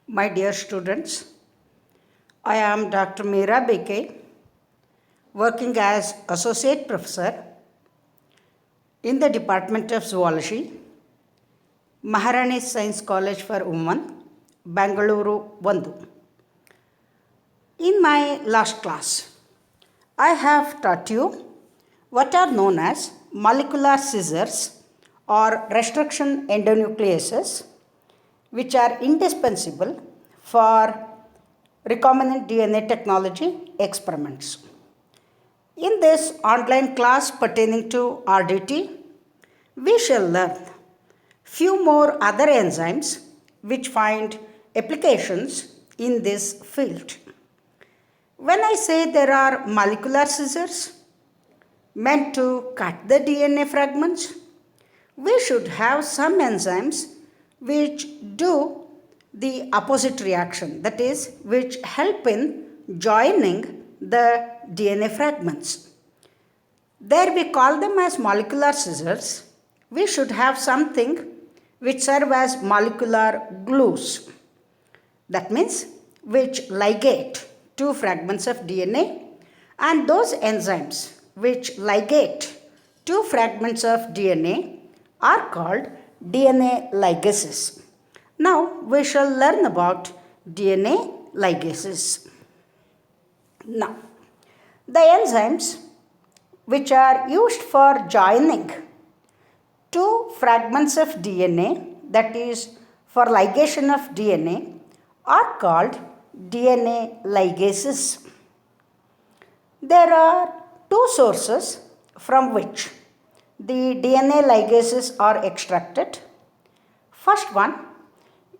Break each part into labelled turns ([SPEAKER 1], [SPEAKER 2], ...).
[SPEAKER 1] My dear students, I am Dr. Meera Beke, working as Associate Professor in the Department of Zoology, Maharani Science College for Women, Bangalore, Vandu. In my last class, I have taught you what are known as molecular scissors or restriction endonucleases, which are indispensable for recombinant DNA technology experiments. In this online class pertaining to RDT, we shall learn few more other enzymes which find applications in this field. When I say there are molecular scissors meant to cut the DNA fragments, we should have some enzymes which do the opposite reaction, that is, which help in joining the DNA fragments. There we call them as molecular scissors. We should have something which serve as molecular glues. That means which ligate two fragments of DNA, and those enzymes which ligate two fragments of DNA are called DNA ligases. Now we shall learn about DNA ligases. Now, the enzymes which are used for joining two fragments of DNA, that is for ligation of DNA, are called DNA ligases. There are two sources from which the DNA ligases are extracted. First one,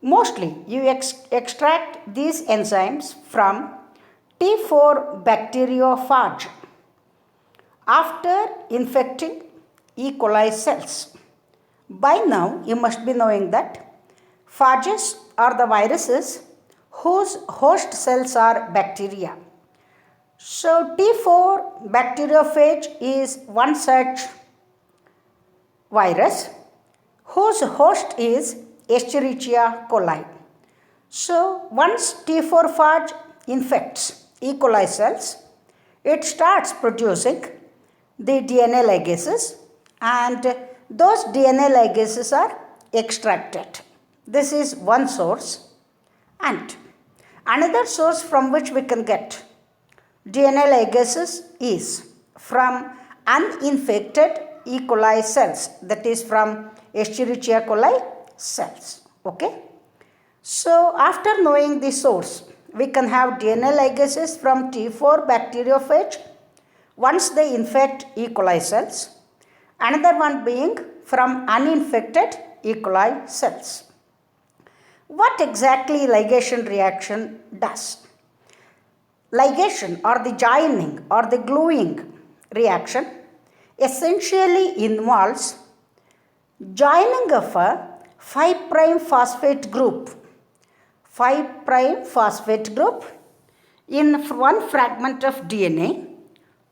[SPEAKER 1] mostly you extract these enzymes from T4 bacteriophage after infecting E. coli cells. By now, you must be knowing that phages are the viruses whose host cells are bacteria. So, T4 bacteriophage is one such virus whose host is Escherichia coli. So, once T4 phage infects E. coli cells, it starts producing the DNA ligases, and those DNA ligases are extracted. This is one source. And another source from which we can get DNA ligases is from uninfected E. coli cells, that is from Escherichia coli cells. Okay. So, after knowing the source, we can have DNA ligases from T4 bacteriophage once they infect E. coli cells. Another one being from uninfected E. coli cells. What exactly ligation reaction does? Ligation or the joining or the gluing reaction essentially involves joining of a 5' phosphate group, 5' phosphate group in one fragment of DNA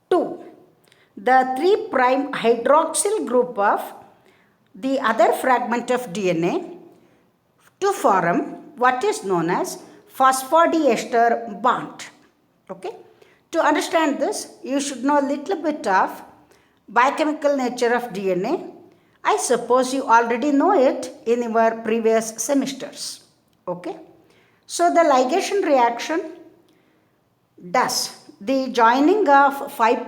[SPEAKER 1] to the 3' hydroxyl group of the other fragment of DNA to form what is known as phosphodiester bond. Okay? To understand this, you should know a little bit of biochemical nature of DNA. I suppose you already know it in your previous semesters. Okay? So, the ligation reaction does the joining of 5'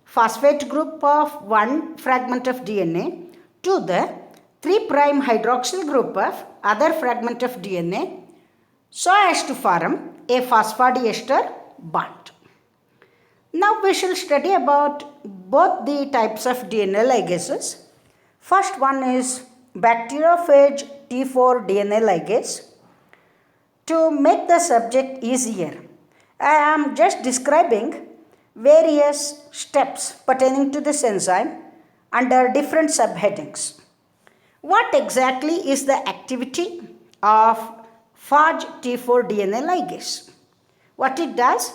[SPEAKER 1] phosphate group of one fragment of DNA to the 3' hydroxyl group of other fragment of DNA so as to form a phosphodiester bond. Now we shall study about both the types of DNA ligases. First one is bacteriophage T4 DNA ligase. To make the subject easier, I am just describing various steps pertaining to this enzyme under different subheadings. What exactly is the activity of phage T4 DNA ligase? What it does,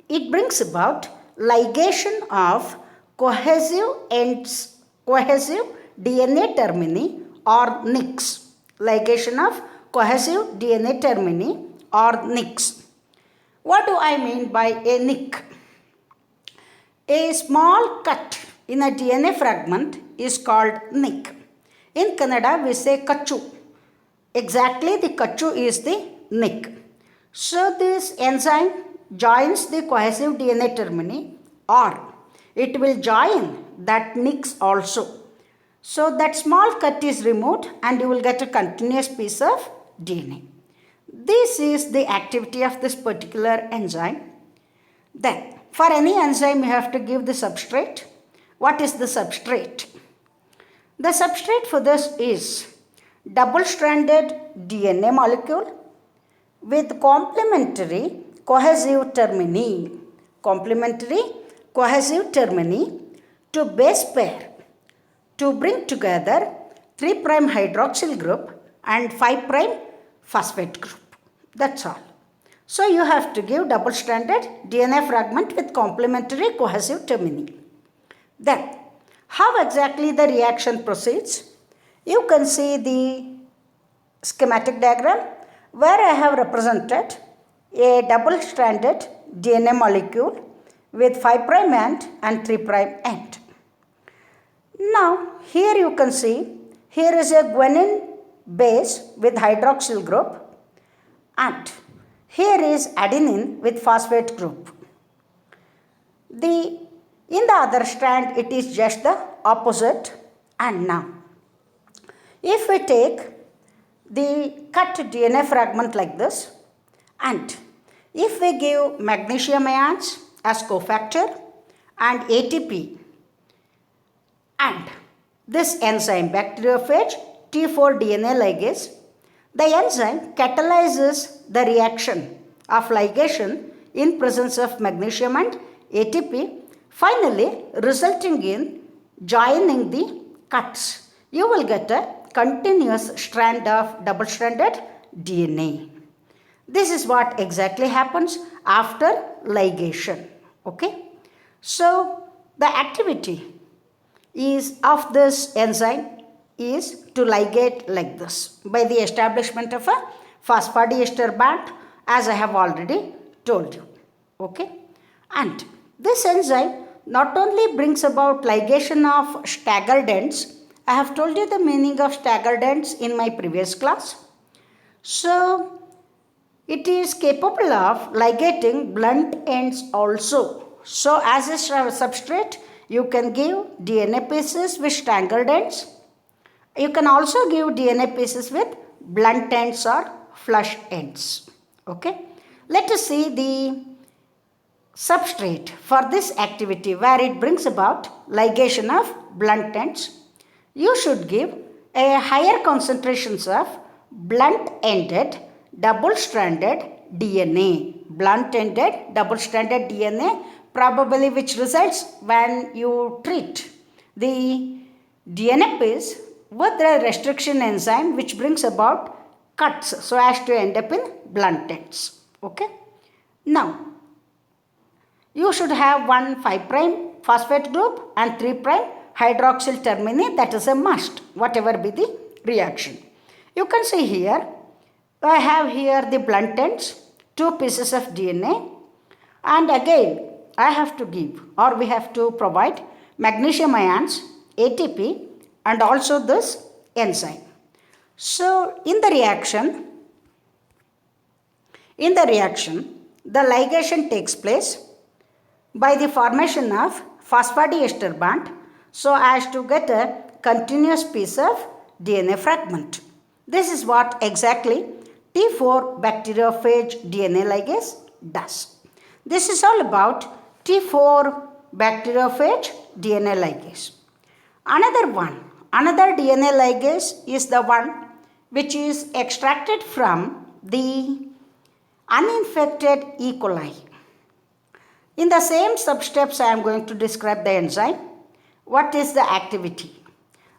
[SPEAKER 1] it brings about ligation of cohesive ends, cohesive DNA termini or NICs, ligation of cohesive DNA termini or nicks. What do I mean by a nick? A small cut in a DNA fragment is called nick. In Kannada, we say kachu. Exactly, the kachu is the nick. So, this enzyme joins the cohesive DNA termini, or it will join that nicks also. So, that small cut is removed and you will get a continuous piece of DNA. This is the activity of this particular enzyme. Then, for any enzyme, you have to give the substrate. What is the substrate? The substrate for this is double-stranded DNA molecule with complementary cohesive termini. Complementary cohesive termini to base pair to bring together 3' hydroxyl group and 5' phosphate group. That's all. So you have to give double-stranded DNA fragment with complementary cohesive termini. Then, how exactly the reaction proceeds? You can see the schematic diagram where I have represented a double-stranded DNA molecule with 5' end and 3' end. Now, here you can see, here is a guanine base with hydroxyl group and here is adenine with phosphate group. In the other strand, it is just the opposite. And now, if we take the cut DNA fragment like this, and if we give magnesium ions as cofactor and ATP, and this enzyme bacteriophage T4 DNA ligase, the enzyme catalyzes the reaction of ligation in presence of magnesium and ATP, finally resulting in joining the cuts. You will get a continuous strand of double-stranded DNA. This is what exactly happens after ligation. Okay? So, the activity is of this enzyme is to ligate like this by the establishment of a phosphodiester bond, as I have already told you. Okay? And this enzyme not only brings about ligation of staggered ends. I have told you the meaning of staggered ends in my previous class. So, it is capable of ligating blunt ends also. So, as a substrate, you can give DNA pieces with staggered ends. You can also give DNA pieces with blunt ends or flush ends. Okay. Let us see the substrate for this activity where it brings about ligation of blunt ends. You should give a higher concentrations of blunt-ended double-stranded DNA. Blunt-ended double-stranded DNA probably which results when you treat the DNA piece with the restriction enzyme which brings about cuts so as to end up in blunt ends. Okay. Now, you should have one 5' phosphate group and 3' hydroxyl termini, that is a must, whatever be the reaction. You can see here, I have here the blunt ends, 2 pieces of DNA, and again I have to give or we have to provide magnesium ions, ATP, and also this enzyme. So, in the reaction, the ligation takes place by the formation of phosphodiester bond so as to get a continuous piece of DNA fragment. This is what exactly T4 bacteriophage DNA ligase does. This is all about T4 bacteriophage DNA ligase. Another DNA ligase is the one which is extracted from the uninfected E. coli. In the same sub-steps, I am going to describe the enzyme. What is the activity?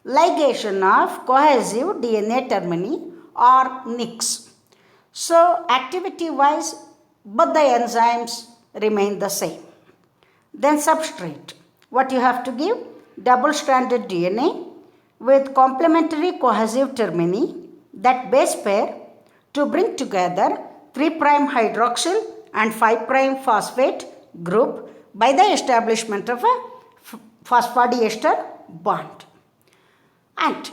[SPEAKER 1] Ligation of cohesive DNA termini or nicks. So, activity-wise, both the enzymes remain the same. Then substrate. What you have to give? Double-stranded DNA with complementary cohesive termini, that base pair to bring together 3' hydroxyl and 5' phosphate group by the establishment of a phosphodiester bond. And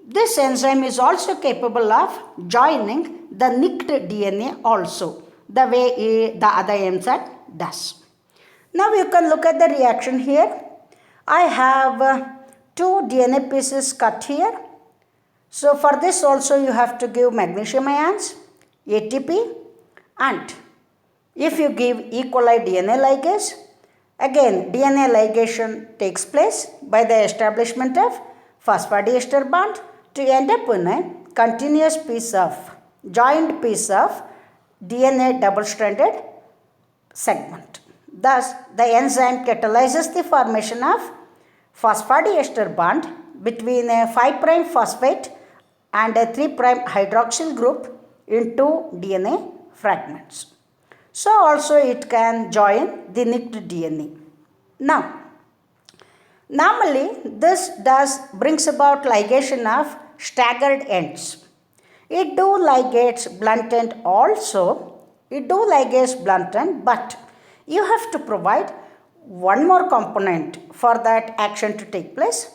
[SPEAKER 1] this enzyme is also capable of joining the nicked DNA also, the way the other enzyme does. Now you can look at the reaction here. I have 2 DNA pieces cut here. So for this also you have to give magnesium ions, ATP, and if you give E. coli DNA ligase, again DNA ligation takes place by the establishment of phosphodiester bond to end up in a continuous joined piece of DNA double-stranded segment. Thus, the enzyme catalyzes the formation of phosphodiester bond between a 5' phosphate and a 3' hydroxyl group into DNA fragments. So also it can join the nicked DNA. Now, normally this brings about ligation of staggered ends. It do ligase blunt end also. It do ligase blunt end, but you have to provide one more component for that action to take place.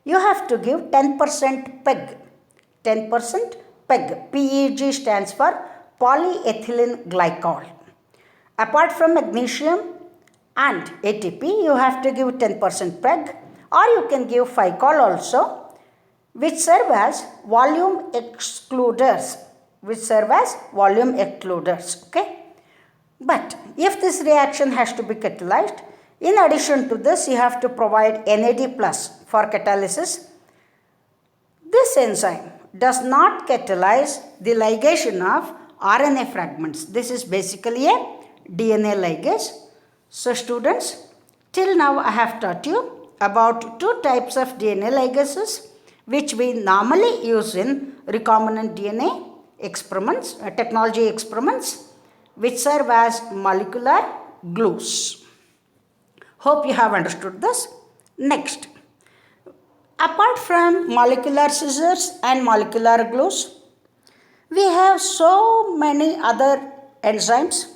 [SPEAKER 1] You have to give 10% PEG. 10% PEG. PEG stands for polyethylene glycol. Apart from magnesium and ATP, you have to give 10% PEG, or you can give phycol also, which serve as volume excluders. Okay? But if this reaction has to be catalyzed, in addition to this, you have to provide NAD plus for catalysis. This enzyme does not catalyze the ligation of RNA fragments. This is basically a DNA ligase. So students, till now I have taught you about 2 types of DNA ligases which we normally use in recombinant DNA experiments, technology experiments, which serve as molecular glues. Hope you have understood this. Next, apart from molecular scissors and molecular glues, we have so many other enzymes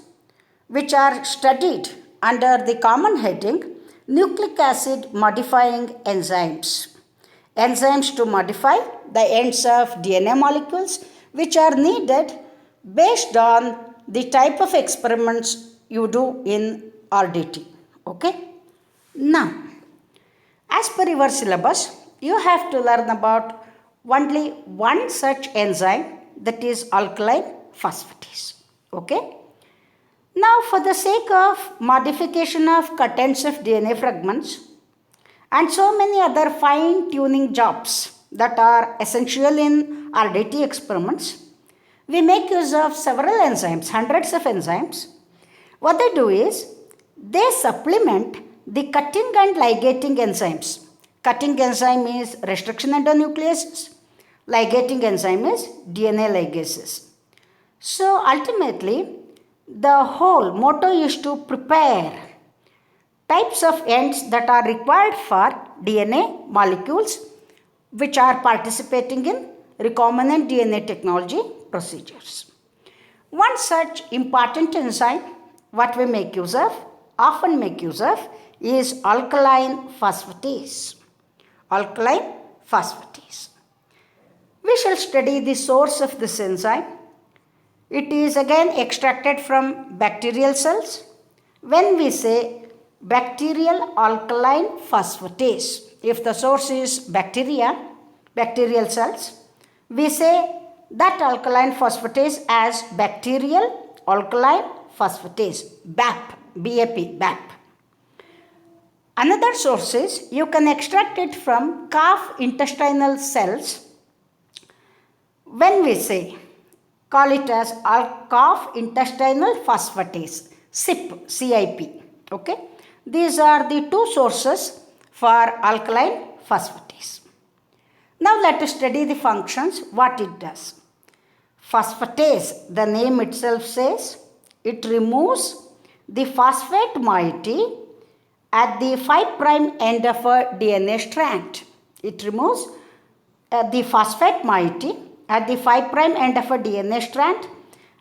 [SPEAKER 1] which are studied under the common heading nucleic acid modifying enzymes. Enzymes to modify the ends of DNA molecules which are needed based on the type of experiments you do in RDT. Okay? Now, as per your syllabus, you have to learn about only one such enzyme, that is alkaline phosphatase. Okay? Now, for the sake of modification of cut ends of DNA fragments and so many other fine tuning jobs that are essential in RDT experiments, we make use of several enzymes, hundreds of enzymes. What they do is they supplement the cutting and ligating enzymes. Cutting enzyme is restriction endonucleases. Ligating enzyme is DNA ligases. So ultimately, the whole motto is to prepare types of ends that are required for DNA molecules which are participating in recombinant DNA technology procedures. One such important enzyme what we make use of, often make use of, is alkaline phosphatase. Alkaline phosphatase. We shall study the source of this enzyme. It is again extracted from bacterial cells. When we say bacterial alkaline phosphatase, if the source is bacterial cells, we say that alkaline phosphatase as bacterial alkaline phosphatase, BAP. Another source is you can extract it from calf intestinal cells. When we say, call it as calf intestinal phosphatase, CIP. Okay? These are the 2 sources for alkaline phosphatase. Now let us study the functions, what it does. Phosphatase, the name itself says, it removes the phosphate moiety at the 5' end of a DNA strand. It removes the phosphate moiety at the 5' end of a DNA strand,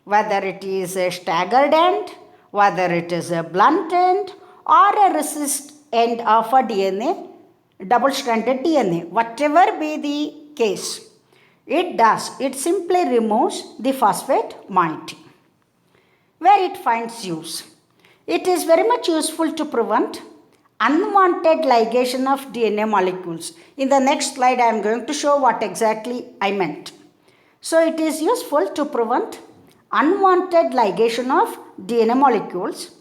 [SPEAKER 1] whether it is a staggered end, whether it is a blunt end, or a resist end of a DNA, double-stranded DNA, whatever be the case, it simply removes the phosphate moiety where it finds use. It is very much useful to prevent unwanted ligation of DNA molecules. In the next slide, I am going to show what exactly I meant. So, it is useful to prevent unwanted ligation of DNA molecules,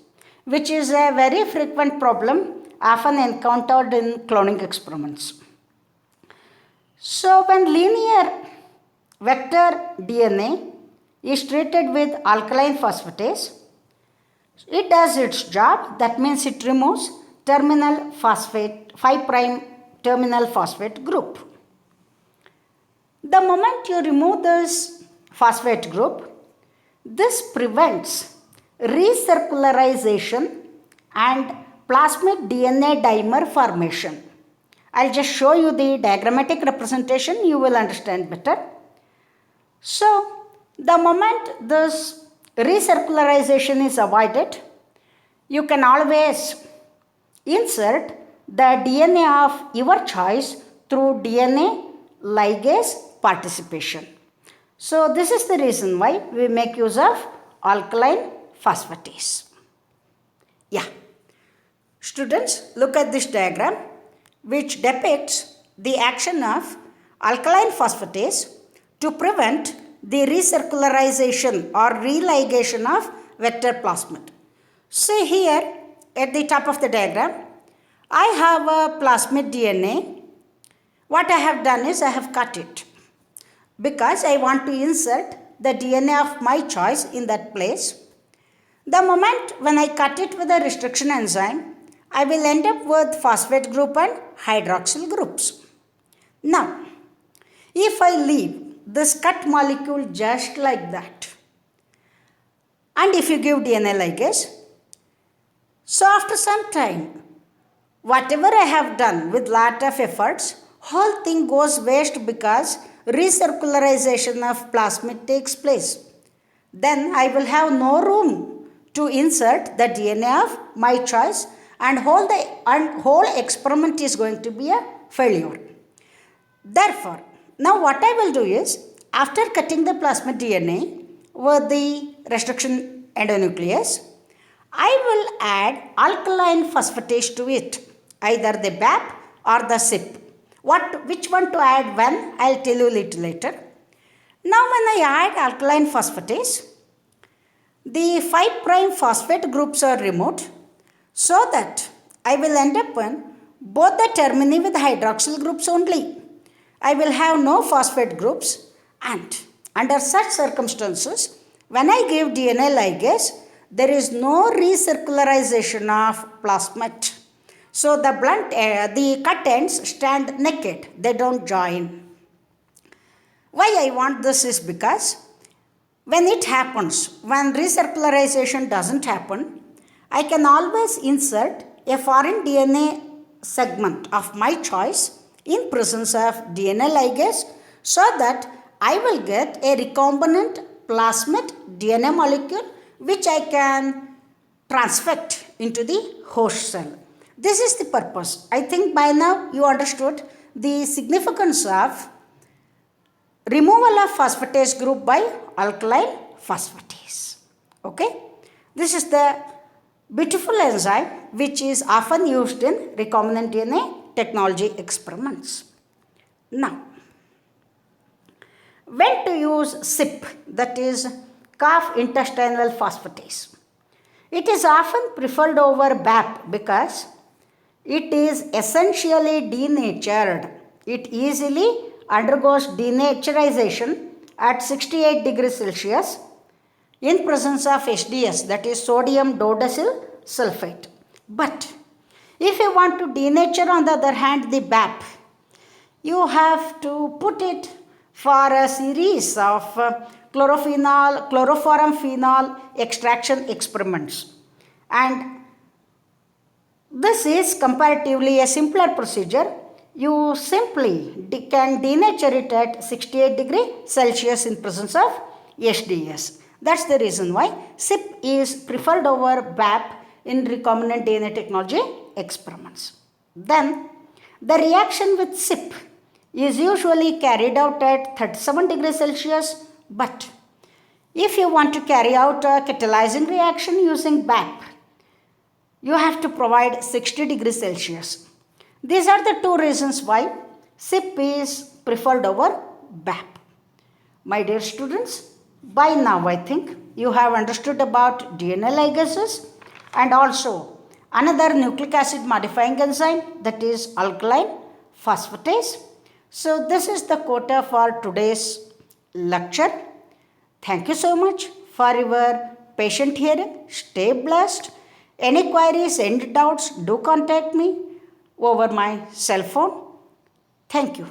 [SPEAKER 1] which is a very frequent problem often encountered in cloning experiments. So, when linear vector DNA is treated with alkaline phosphatase, it does its job. That means it removes terminal phosphate, 5' terminal phosphate group. The moment you remove this phosphate group, this prevents recircularization and plasmid DNA dimer formation. I'll just show you the diagrammatic representation, you will understand better. So, the moment this recircularization is avoided, you can always insert the DNA of your choice through DNA ligase participation. So, this is the reason why we make use of alkaline phosphatase. Yeah. Students, look at this diagram which depicts the action of alkaline phosphatase to prevent the recircularization or religation of vector plasmid. See here at the top of the diagram, I have a plasmid DNA. What I have done is I have cut it because I want to insert the DNA of my choice in that place. The moment when I cut it with a restriction enzyme, I will end up with phosphate group and hydroxyl groups. Now, if I leave this cut molecule just like that, and if you give DNA ligase, so after some time, whatever I have done with lot of efforts, whole thing goes waste because recircularization of plasmid takes place. Then I will have no room to insert the DNA of my choice, and whole experiment is going to be a failure. Therefore, now what I will do is, after cutting the plasmid DNA with the restriction endonuclease, I will add alkaline phosphatase to it, either the BAP or the CYP. Which one to add when, I will tell you a little later. Now when I add alkaline phosphatase, the 5' phosphate groups are removed, so that I will end up in both the termini with hydroxyl groups only. I will have no phosphate groups, and under such circumstances, when I give DNA ligase, there is no recircularization of plasmid. So the cut ends stand naked, they don't join. Why I want this is because when it happens, when recircularization doesn't happen, I can always insert a foreign DNA segment of my choice in presence of DNA ligase, so that I will get a recombinant plasmid DNA molecule which I can transfect into the host cell. This is the purpose. I think by now you understood the significance of removal of phosphatase group by alkaline phosphatase. Okay? This is the beautiful enzyme which is often used in recombinant DNA technology experiments. Now, when to use CYP, that is calf intestinal phosphatase? It is often preferred over BAP because it is essentially denatured. It easily undergoes denaturization at 68 degrees Celsius in presence of SDS, that is sodium dodecyl sulfate. But if you want to denature on the other hand the BAP, you have to put it for a series of chloroform phenol extraction experiments, and this is comparatively a simpler procedure. you simply can denature it at 68 degree Celsius in presence of SDS. That's the reason why SIP is preferred over BAP in recombinant DNA technology experiments. Then the reaction with SIP is usually carried out at 37 degrees Celsius, but if you want to carry out a catalyzing reaction using BAP, you have to provide 60 degrees Celsius. These are the two reasons why SIP is preferred over BAP. My dear students, by now I think you have understood about DNA ligases and also another nucleic acid modifying enzyme, that is alkaline phosphatase. So this is the quota for today's lecture. Thank you so much for your patient hearing. Stay blessed. Any queries, any doubts, do contact me over my cell phone. Thank you.